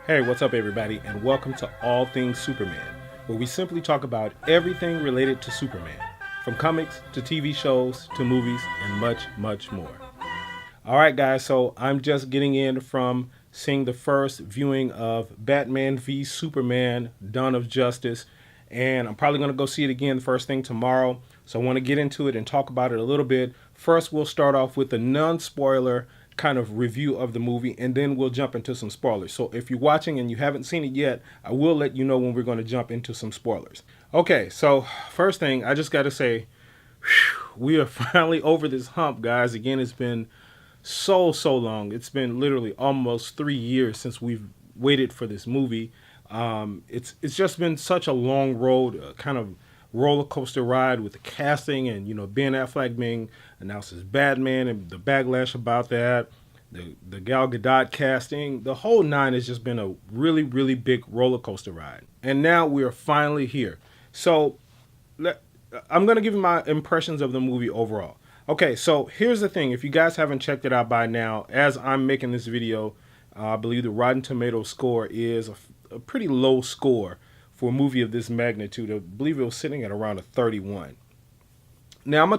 Hey, what's up, everybody, and welcome to All Things Superman, where we simply talk about everything related to Superman, from comics to TV shows to movies and much, much more. All right, guys, so I'm just getting in from seeing the first viewing of Batman v Superman Dawn of Justice, and I'm probably going to go see it again the first thing tomorrow. So I want to get into it and talk about it a little bit. First, we'll start off with a non-spoiler kind of review of the movie, and then we'll jump into some spoilers. So if you're watching and you haven't seen it yet, I will let you know when we're going to jump into some spoilers. Okay, so first thing, I just got to say, we are finally over this hump, guys. Again, it's been so long. It's been literally almost 3 years since we've waited for this movie. It's just been such a long road, kind of roller coaster ride with the casting, and Ben Affleck being announced as Batman and the backlash about that, the Gal Gadot casting, the whole nine has just been a really big roller coaster ride. And now we are finally here. So I'm gonna give you my impressions of the movie overall. Okay, so here's the thing. If you guys haven't checked it out by now, as I'm making this video, I believe the Rotten Tomatoes score is a pretty low score for a movie of this magnitude. I believe it was sitting at around a 31. Now I'm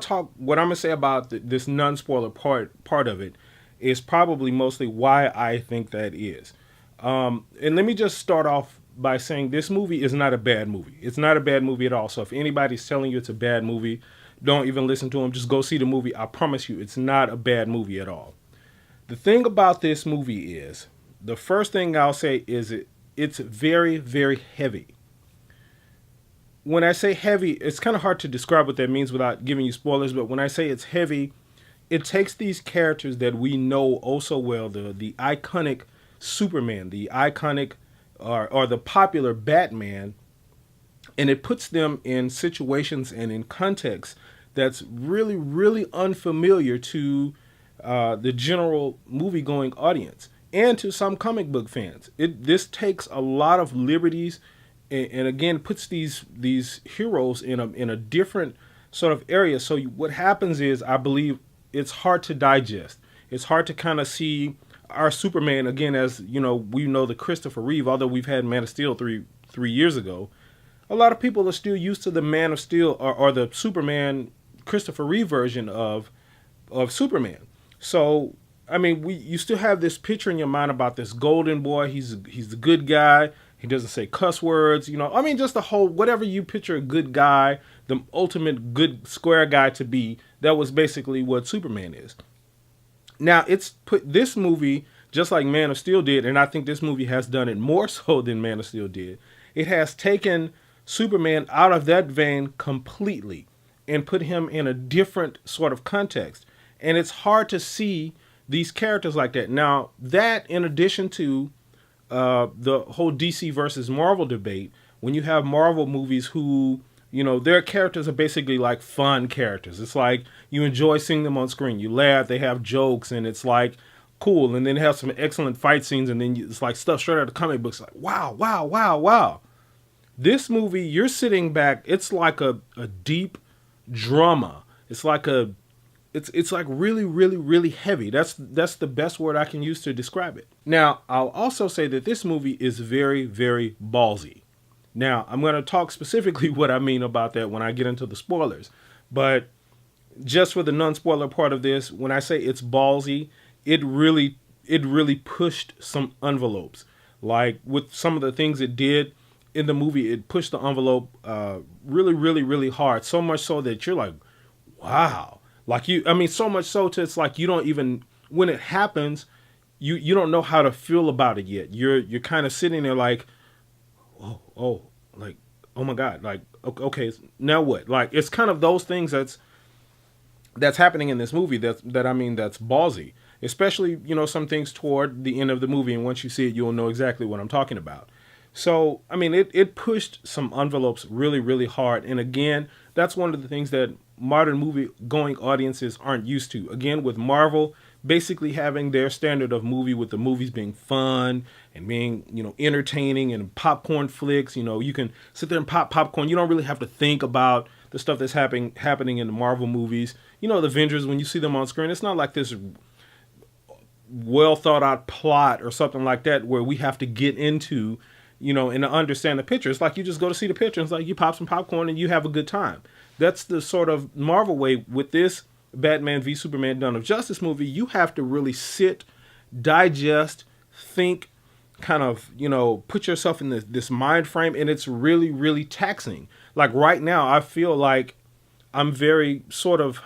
gonna say about this non-spoiler part of it is probably mostly why I think that is. And let me just start off by saying this movie is not a bad movie. It's not a bad movie at all. So if anybody's telling you it's a bad movie, don't even listen to them. Just go see the movie. I promise you, it's not a bad movie at all. The thing about this movie is, the first thing I'll say is it's very heavy. When I say heavy, it's kind of hard to describe what that means without giving you spoilers, but when I say it's heavy, it takes these characters that we know oh so well, the iconic Superman, the iconic or the popular Batman, and it puts them in situations and in context that's really unfamiliar to the general movie-going audience and to some comic book fans. This takes a lot of liberties, and again puts these heroes in a different sort of area. So what happens is, I believe it's hard to digest. It's hard to kind of see our Superman again, as we know the Christopher Reeve. Although we've had Man of Steel three years ago, a lot of people are still used to the Man of Steel or the Superman Christopher Reeve version of Superman. So I mean, you still have this picture in your mind about this golden boy. He's the good guy. He doesn't say cuss words, I mean, just the whole, whatever you picture a good guy, the ultimate good square guy to be, that was basically what Superman is. Now, it's put this movie, just like Man of Steel did, and I think this movie has done it more so than Man of Steel did. It has taken Superman out of that vein completely and put him in a different sort of context. And it's hard to see these characters like that. Now, that in addition to the whole DC versus Marvel debate, when you have Marvel movies who, their characters are basically like fun characters. It's like you enjoy seeing them on screen. You laugh, they have jokes, and it's like cool. And then they have some excellent fight scenes, and then it's like stuff straight out of the comic books. Like, wow. This movie, you're sitting back, it's like a deep drama. It's like it's like really heavy. That's the best word I can use to describe it. Now, I'll also say that this movie is very ballsy. Now, I'm going to talk specifically what I mean about that when I get into the spoilers. But just for the non-spoiler part of this, when I say it's ballsy, it really pushed some envelopes. Like with some of the things it did in the movie, it pushed the envelope really hard. So much so that you're like, wow. Like so much so to it's like you don't even, when it happens, you don't know how to feel about it yet. You're kind of sitting there like, oh, like, oh my God, like, okay, now what? Like, it's kind of those things that's happening in this movie that's ballsy. Especially, some things toward the end of the movie, and once you see it, you'll know exactly what I'm talking about. So, I mean, it pushed some envelopes really hard. And again, that's one of the things that modern movie-going audiences aren't used to. Again, with Marvel basically having their standard of movie, with the movies being fun and being, entertaining and popcorn flicks. You can sit there and pop popcorn. You don't really have to think about the stuff that's happening in the Marvel movies. The Avengers, when you see them on screen, it's not like this well thought out plot or something like that where we have to get into, and to understand the picture. It's like you just go to see the picture. It's like you pop some popcorn and you have a good time. That's the sort of Marvel way with this Batman v Superman Dawn of Justice movie. You have to really sit, digest, think, kind of, put yourself in this mind frame, and it's really, really taxing. Like right now, I feel like I'm very sort of,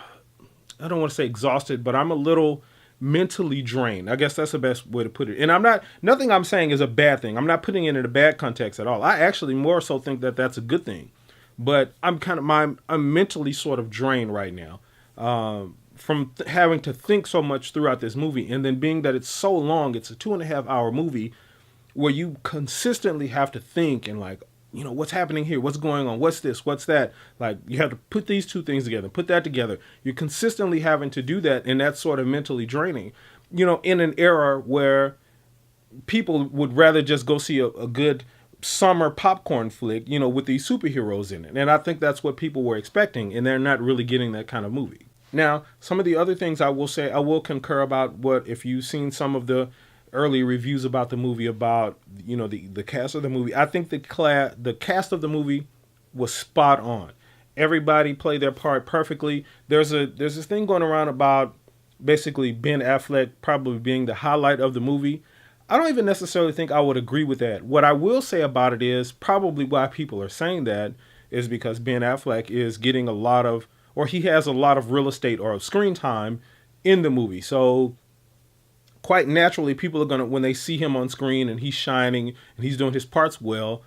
I don't want to say exhausted, but I'm a little mentally drained. I guess that's the best way to put it. And nothing I'm saying is a bad thing. I'm not putting it in a bad context at all. I actually more so think that that's a good thing. But I'm mentally sort of drained right now from having to think so much throughout this movie. And then being that it's so long, it's a 2.5 hour movie where you consistently have to think and like, what's happening here? What's going on? What's this? What's that? Like, you have to put these two things together, put that together. You're consistently having to do that, and that's sort of mentally draining. In an era where people would rather just go see a good summer popcorn flick, with these superheroes in it. And I think that's what people were expecting, and they're not really getting that kind of movie. Now, some of the other things I will say, I will concur about if you've seen some of the early reviews about the movie, about the cast of the movie. I think the cast of the movie was spot on. Everybody played their part perfectly. There's this thing going around about basically Ben Affleck probably being the highlight of the movie. I don't even necessarily think I would agree with that. What I will say about it is probably why people are saying that is because Ben Affleck is getting he has a lot of real estate or screen time in the movie. So quite naturally, people are when they see him on screen and he's shining and he's doing his parts well,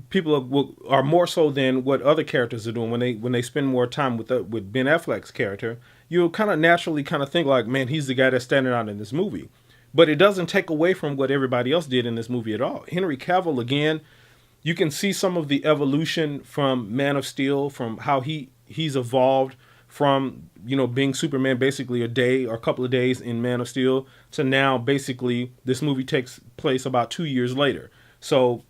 people are more so than what other characters are doing when they spend more time with Ben Affleck's character. You'll kind of naturally kind of think like, man, he's the guy that's standing out in this movie. But it doesn't take away from what everybody else did in this movie at all. Henry Cavill, again, you can see some of the evolution from Man of Steel, from how he's evolved from, being Superman basically a day or a couple of days in Man of Steel to now basically this movie takes place about 2 years later. So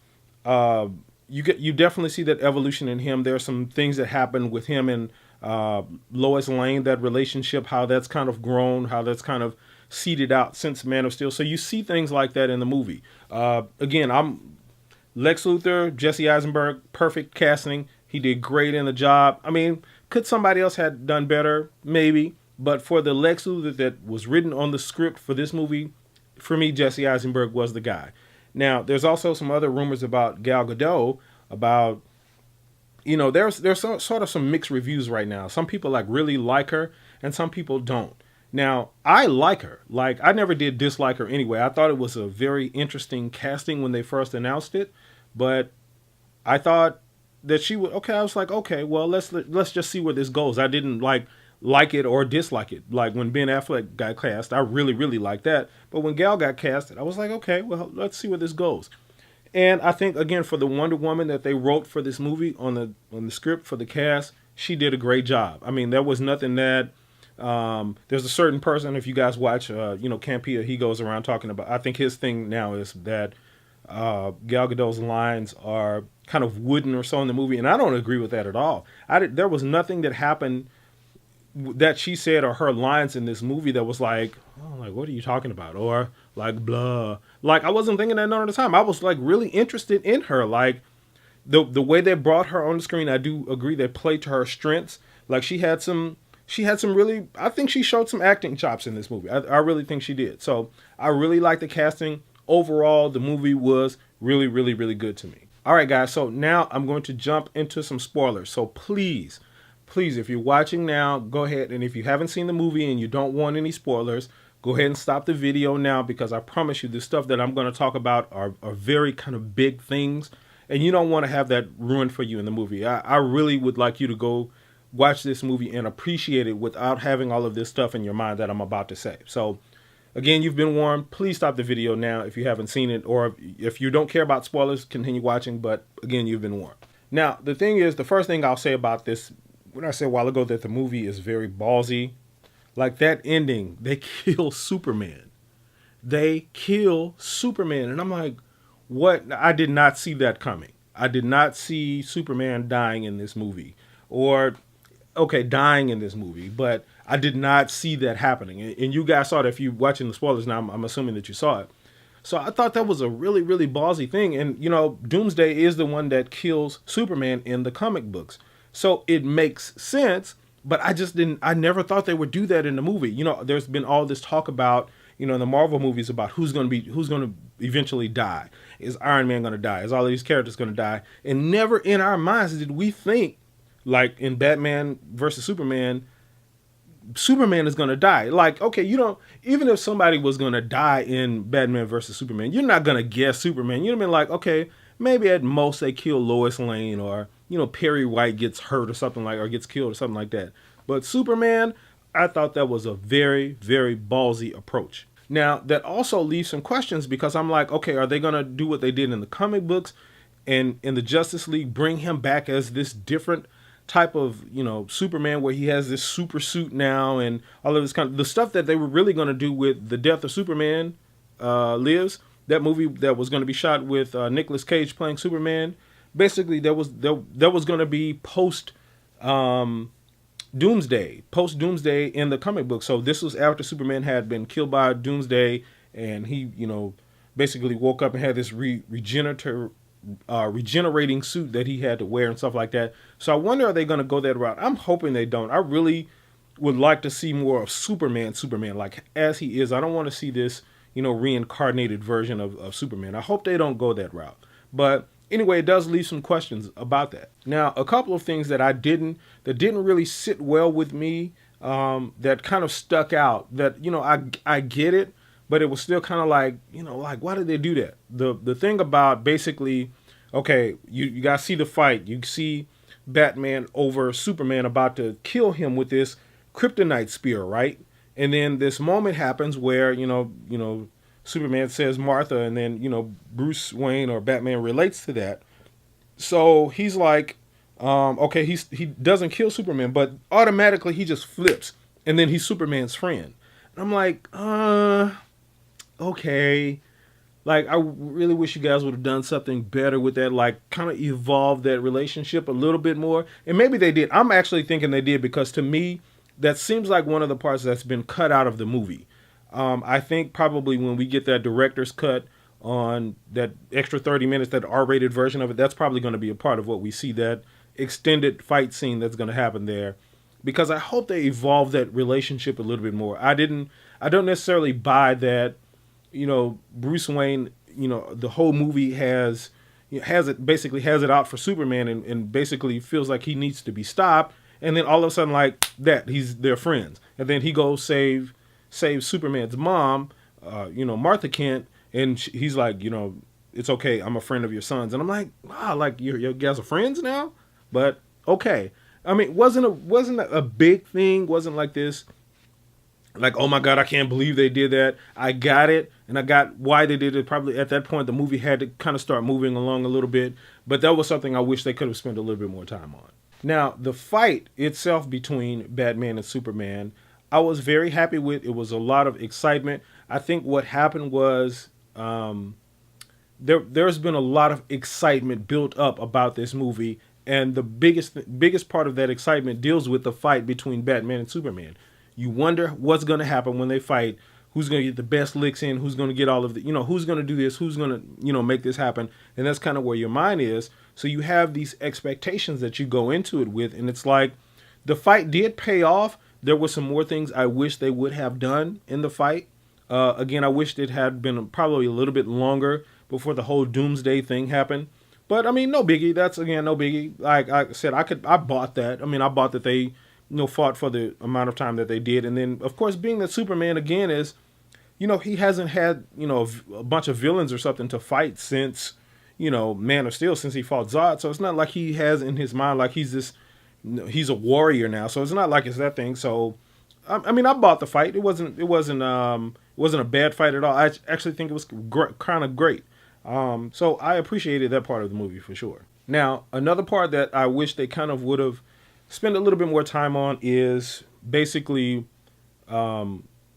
you definitely see that evolution in him. There are some things that happen with him and Lois Lane, that relationship, how that's kind of grown, how that's kind of seeded out since Man of Steel. So you see things like that in the movie. Again, I'm Lex Luthor, Jesse Eisenberg, perfect casting. He did great in the job. I mean, could somebody else have done better? Maybe. But for the Lex Luthor that was written on the script for this movie, for me, Jesse Eisenberg was the guy. Now, there's also some other rumors about Gal Gadot, about, there's sort of some mixed reviews right now. Some people really like her, and some people don't. Now, I like her. Like, I never did dislike her anyway. I thought it was a very interesting casting when they first announced it, but I thought that she would. Okay, I was like, okay, well, let's just see where this goes. I didn't like it or dislike it. Like when Ben Affleck got cast, I really, really liked that. But when Gal got cast, I was like, okay, well, let's see where this goes. And I think, again, for the Wonder Woman that they wrote for this movie on the script for the cast, she did a great job. I mean, there was nothing that. There's a certain person, if you guys watch, Campea, he goes around talking about, I think his thing now is that Gal Gadot's lines are kind of wooden or so in the movie, and I don't agree with that at all. There was nothing that happened that she said or her lines in this movie that was like, oh, like, what are you talking about? Or like, blah. Like, I wasn't thinking that none of the time. I was really interested in her. Like, the way they brought her on the screen, I do agree they played to her strengths. Like, she had some really, I think she showed some acting chops in this movie. I really think she did. So I really like the casting. Overall, the movie was really, really, really good to me. All right, guys. So now I'm going to jump into some spoilers. So please, if you're watching now, go ahead. And if you haven't seen the movie and you don't want any spoilers, go ahead and stop the video now, because I promise you the stuff that I'm going to talk about are very kind of big things. And you don't want to have that ruined for you in the movie. I really would like you to go watch this movie and appreciate it without having all of this stuff in your mind that I'm about to say. So again, you've been warned. Please stop the video now if you haven't seen it, or if you don't care about spoilers, continue watching. But again, you've been warned. Now, the thing is, the first thing I'll say about this, when I said a while ago that the movie is very ballsy, like that ending, they kill Superman. They kill Superman. And I'm like, what? I did not see that coming. I did not see Superman dying in this movie. Or okay, dying in this movie, but I did not see that happening. And you guys saw it if you're watching the spoilers now. I'm assuming that you saw it. So I thought that was a really, really ballsy thing. And, Doomsday is the one that kills Superman in the comic books. So it makes sense, but I never thought they would do that in the movie. There's been all this talk about, in the Marvel movies about who's going to eventually die. Is Iron Man going to die? Is all of these characters going to die? And never in our minds did we think, like in Batman versus Superman is going to die. Like, okay, even if somebody was going to die in Batman versus Superman, you're not going to guess Superman. You'd have been like, okay, maybe at most they kill Lois Lane, or, Perry White gets hurt or gets killed or something like that. But Superman, I thought that was a very, very ballsy approach. Now, that also leaves some questions, because I'm like, okay, are they going to do what they did in the comic books and in the Justice League, bring him back as this different type of, Superman, where he has this super suit now and all of this the stuff that they were really going to do with The Death of Superman Lives, that movie that was going to be shot with Nicolas Cage playing Superman. Basically, there was going to be post Doomsday in the comic book. So this was after Superman had been killed by Doomsday, and he, basically woke up and had this regenerating suit that he had to wear and stuff like that. So I wonder, are they going to go that route? I'm hoping they don't. I really would like to see more of Superman like as he is. I don't want to see this, reincarnated version of Superman. I hope they don't go that route. But anyway, it does leave some questions about that. Now, a couple of things that didn't really sit well with me, that kind of stuck out, that, I get it, but it was still kind of like, why did they do that? The thing about basically, okay, you guys see the fight. You see Batman over Superman about to kill him with this kryptonite spear, right? And then this moment happens where, Superman says Martha, and then, Bruce Wayne or Batman relates to that. So he's like, okay, he doesn't kill Superman, but automatically he just flips, and then he's Superman's friend. And I'm like, okay. Like, I really wish you guys would have done something better with that, like kind of evolve that relationship a little bit more. And maybe they did. I'm actually thinking they did, because to me, that seems like one of the parts that's been cut out of the movie. I think probably when we get that director's cut on that extra 30 minutes, that R-rated version of it, that's probably going to be a part of what we see, that extended fight scene that's going to happen there. Because I hope they evolve that relationship a little bit more. I don't necessarily buy that, Bruce Wayne, the whole movie has it out for Superman, and basically feels like he needs to be stopped. And then all of a sudden, like that, they're friends. And then he goes save Superman's mom, Martha Kent. And he's like, it's okay, I'm a friend of your son's. And I'm like, wow, like you guys are friends now? But okay. I mean, wasn't a big thing. Wasn't like this, like, oh my God, I can't believe they did that. I got it, and I got why they did it. Probably at that point, the movie had to kind of start moving along a little bit. But that was something I wish they could have spent a little bit more time on. Now, the fight itself between Batman and Superman, I was very happy with. It was a lot of excitement. I think what happened was, there's been a lot of excitement built up about this movie. And the biggest part of that excitement deals with the fight between Batman and Superman. You wonder what's going to happen when they fight, who's going to get the best licks in, who's going to get all of the, who's going to do this, who's going to, make this happen. And that's kind of where your mind is. So you have these expectations that you go into it with. And it's like, the fight did pay off. There were some more things I wish they would have done in the fight. Again, I wished it had been probably a little bit longer before the whole Doomsday thing happened. But I mean, no biggie. That's, again, no biggie. Like I said, I bought that. I mean, I bought that they, fought for the amount of time that they did. And then, of course, being that Superman, again, is, he hasn't had, a bunch of villains or something to fight since, Man of Steel, since he fought Zod. So it's not like he has in his mind, like he's a warrior now. So it's not like it's that thing. So, I mean, I bought the fight. It wasn't a bad fight at all. I actually think it was kind of great. So I appreciated that part of the movie for sure. Now, another part that I wish they kind of would have spent a little bit more time on is basically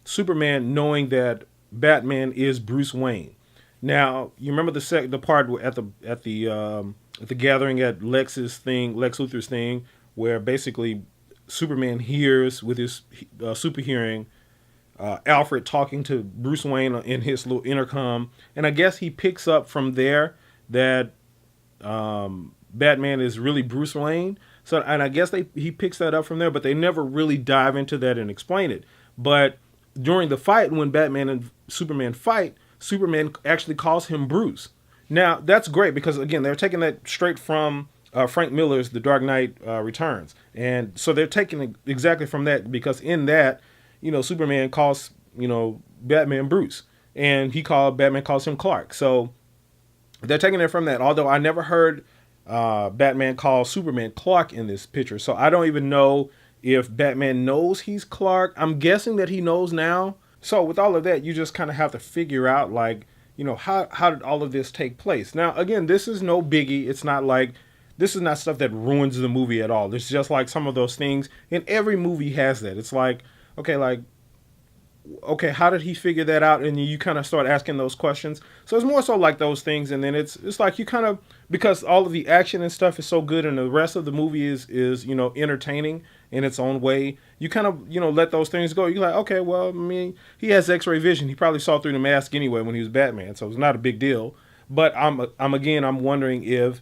Superman knowing that Batman is Bruce Wayne. Now, you remember the part at the gathering at Lex Luthor's thing, where basically Superman hears with his super hearing Alfred talking to Bruce Wayne in his little intercom, and I guess he picks up from there that Batman is really Bruce Wayne. So, and I guess he picks that up from there, but they never really dive into that and explain it. But during the fight, when Batman and Superman fight, Superman actually calls him Bruce. Now that's great because again, they're taking that straight from Frank Miller's The Dark Knight Returns, and so they're taking it exactly from that because in that, Superman calls Batman Bruce, and Batman calls him Clark. So they're taking it from that. Although I never heard Batman call Superman Clark in this picture, so I don't even know if Batman knows he's Clark. I'm guessing that he knows now. So with all of that, you just kind of have to figure out how did all of this take place. Now again, this is no biggie. It's not like this is not stuff that ruins the movie at all. It's just like some of those things, and every movie has that. It's like, okay, how did he figure that out? And you kind of start asking those questions. So it's more so like those things, and then it's like you kind of, because all of the action and stuff is so good, and the rest of the movie is entertaining in its own way. You kind of let those things go. You're like, okay, well, I mean, he has X-ray vision. He probably saw through the mask anyway when he was Batman, so it's not a big deal. But I'm wondering if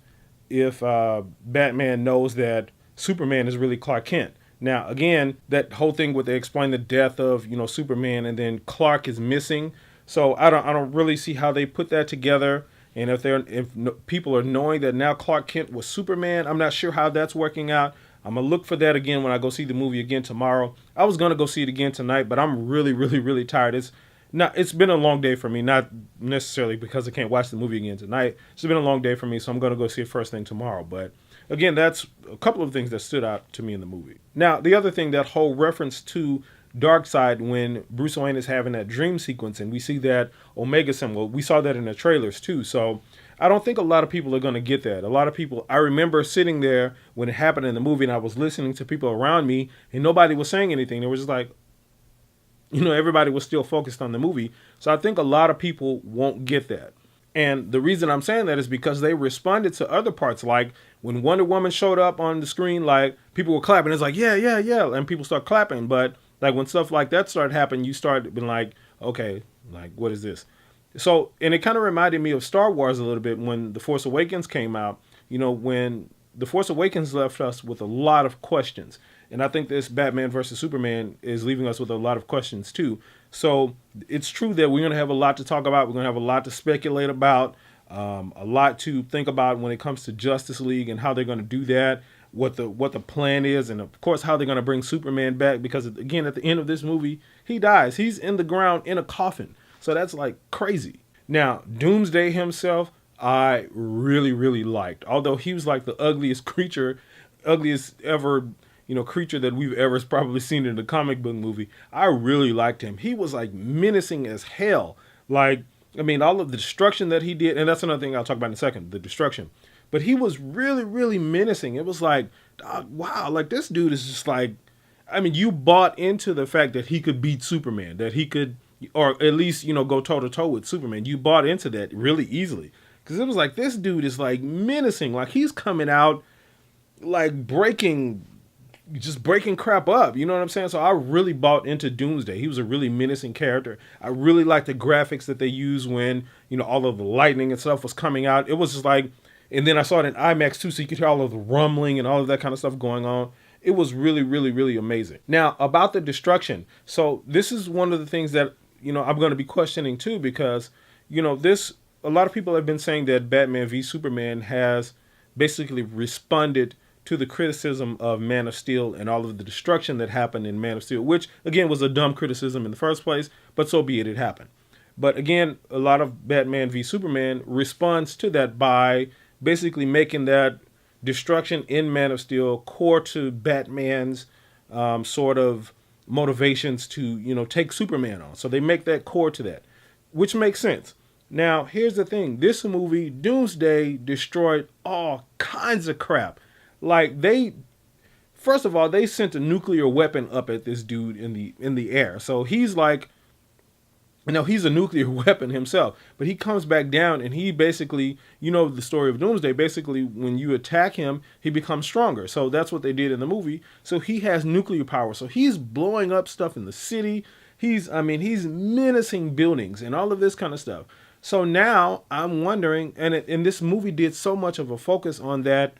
Batman knows that Superman is really Clark Kent. Now, again, that whole thing where they explain the death of, Superman, and then Clark is missing. So I don't really see how they put that together. And if people are knowing that now Clark Kent was Superman, I'm not sure how that's working out. I'm going to look for that again when I go see the movie again tomorrow. I was going to go see it again tonight, but I'm really, really, really tired. It's been a long day for me, not necessarily because I can't watch the movie again tonight. It's been a long day for me, so I'm going to go see it first thing tomorrow. But again, that's a couple of things that stood out to me in the movie. Now, the other thing, that whole reference to Darkseid when Bruce Wayne is having that dream sequence, and we see that Omega symbol. We saw that in the trailers too. So I don't think a lot of people are going to get that. A lot of people, I remember sitting there when it happened in the movie, and I was listening to people around me, and nobody was saying anything. They were just like, everybody was still focused on the movie. So I think a lot of people won't get that. And the reason I'm saying that is because they responded to other parts. Like when Wonder Woman showed up on the screen, like people were clapping. It's like, yeah. And people start clapping. But like when stuff like that started happening, you started being like, okay, like what is this? So, and it kind of reminded me of Star Wars a little bit when The Force Awakens came out. When The Force Awakens left us with a lot of questions. And I think this Batman versus Superman is leaving us with a lot of questions too. So it's true that we're going to have a lot to talk about. We're going to have a lot to speculate about, a lot to think about when it comes to Justice League and how they're going to do that, what the plan is, and of course how they're going to bring Superman back. Because again, at the end of this movie, he dies. He's in the ground in a coffin. So that's like crazy. Now, Doomsday himself, I really, really liked. Although he was like the ugliest ever creature that we've ever probably seen in a comic book movie. I really liked him. He was like menacing as hell. Like, I mean, all of the destruction that he did, and that's another thing I'll talk about in a second, the destruction. But he was really, really menacing. It was like, wow, like this dude is just like, I mean, you bought into the fact that he could beat Superman, that he could, or at least, go toe to toe with Superman. You bought into that really easily. Because it was like, this dude is like menacing. Like he's coming out like breaking crap up. You know what I'm saying? So I really bought into Doomsday. He was a really menacing character. I really liked the graphics that they used when, all of the lightning and stuff was coming out. It was just like, and then I saw it in IMAX too, so you could hear all of the rumbling and all of that kind of stuff going on. It was really, really, really amazing. Now, about the destruction. So this is one of the things that, I'm going to be questioning too, because, a lot of people have been saying that Batman v Superman has basically responded to the criticism of Man of Steel and all of the destruction that happened in Man of Steel, which again was a dumb criticism in the first place, but so be it, it happened. But again, a lot of Batman v Superman responds to that by basically making that destruction in Man of Steel core to Batman's sort of motivations to, take Superman on. So they make that core to that, which makes sense. Now, here's the thing. This movie, Doomsday, destroyed all kinds of crap. Like first of all, they sent a nuclear weapon up at this dude in the air. So he's like, Now he's a nuclear weapon himself, but he comes back down and he basically, you know, the story of Doomsday, basically when you attack him, he becomes stronger. So that's what they did in the movie. So he has nuclear power. So he's blowing up stuff in the city. He's menacing buildings and all of this kind of stuff. So now I'm wondering, and this movie did so much of a focus on that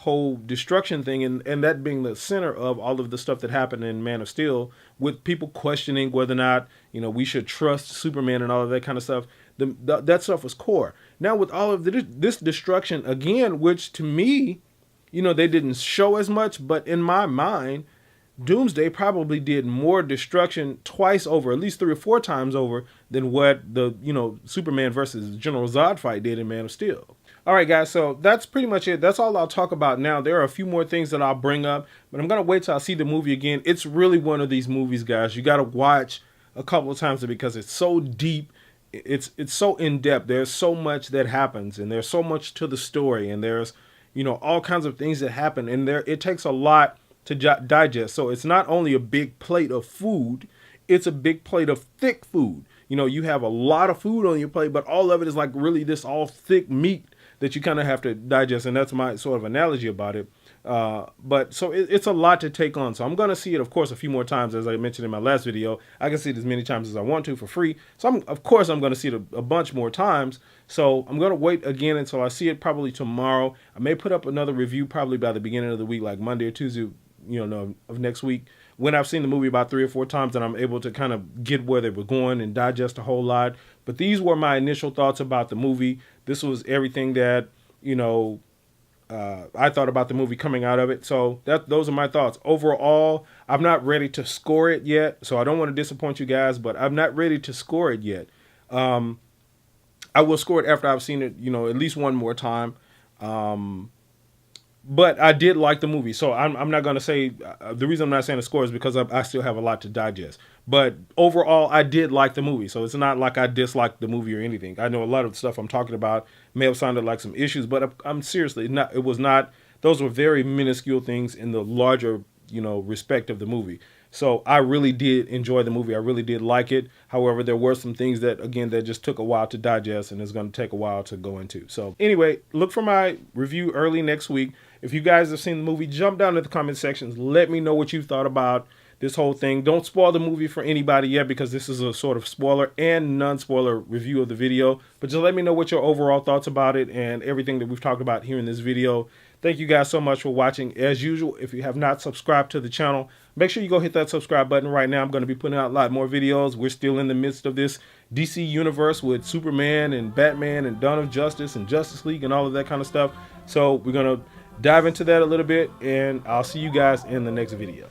whole destruction thing, and that being the center of all of the stuff that happened in Man of Steel, with people questioning whether or not, you know, we should trust Superman and all of that kind of stuff. That stuff was core. Now with all of this destruction again, which to me, you know, they didn't show as much, but in my mind, Doomsday probably did more destruction twice over, at least 3 or 4 times over, than what the, you know, Superman versus General Zod fight did in Man of Steel. All right, guys, so that's pretty much it. That's all I'll talk about now. There are a few more things that I'll bring up, but I'm going to wait till I see the movie again. It's really one of these movies, guys, you got to watch a couple of times because it's so deep. It's so in-depth. There's so much that happens, and there's so much to the story, and there's, you know, all kinds of things that happen, and it takes a lot to digest. So it's not only a big plate of food, it's a big plate of thick food. You know, you have a lot of food on your plate, but all of it is like really this all thick meat that you kind of have to digest, and that's my sort of analogy about it. But so it's a lot to take on. So I'm going to see it, of course, a few more times. As I mentioned in my last video, I can see it as many times as I want to for free. So of course I'm going to see it a bunch more times. So I'm going to wait again until I see it, probably tomorrow. I may put up another review probably by the beginning of the week, like Monday or Tuesday, you know, of next week, when I've seen the movie about 3 or 4 times and I'm able to kind of get where they were going and digest a whole lot. But these were my initial thoughts about the movie. This was everything that, you know, I thought about the movie coming out of it. So those are my thoughts. Overall, I'm not ready to score it yet. So I don't want to disappoint you guys, but I'm not ready to score it yet. I will score it after I've seen it, you know, at least one more time. But I did like the movie, so I'm not going to say, the reason I'm not saying a score is because I still have a lot to digest. But overall, I did like the movie, so it's not like I disliked the movie or anything. I know a lot of the stuff I'm talking about may have sounded like some issues, but I'm seriously not. It was not. Those were very minuscule things in the larger, you know, respect of the movie. So I really did enjoy the movie. I really did like it. However, there were some things that, again, that just took a while to digest and it's going to take a while to go into. So anyway, look for my review early next week. If you guys have seen the movie, jump down to the comment sections. Let me know what you thought about this whole thing. Don't spoil the movie for anybody yet because this is a sort of spoiler and non-spoiler review of the video. But just let me know what your overall thoughts about it and everything that we've talked about here in this video. Thank you guys so much for watching. As usual, if you have not subscribed to the channel, make sure you go hit that subscribe button right now. I'm going to be putting out a lot more videos. We're still in the midst of this DC universe with Superman and Batman and Dawn of Justice and Justice League and all of that kind of stuff. So we're going to dive into that a little bit, and I'll see you guys in the next video.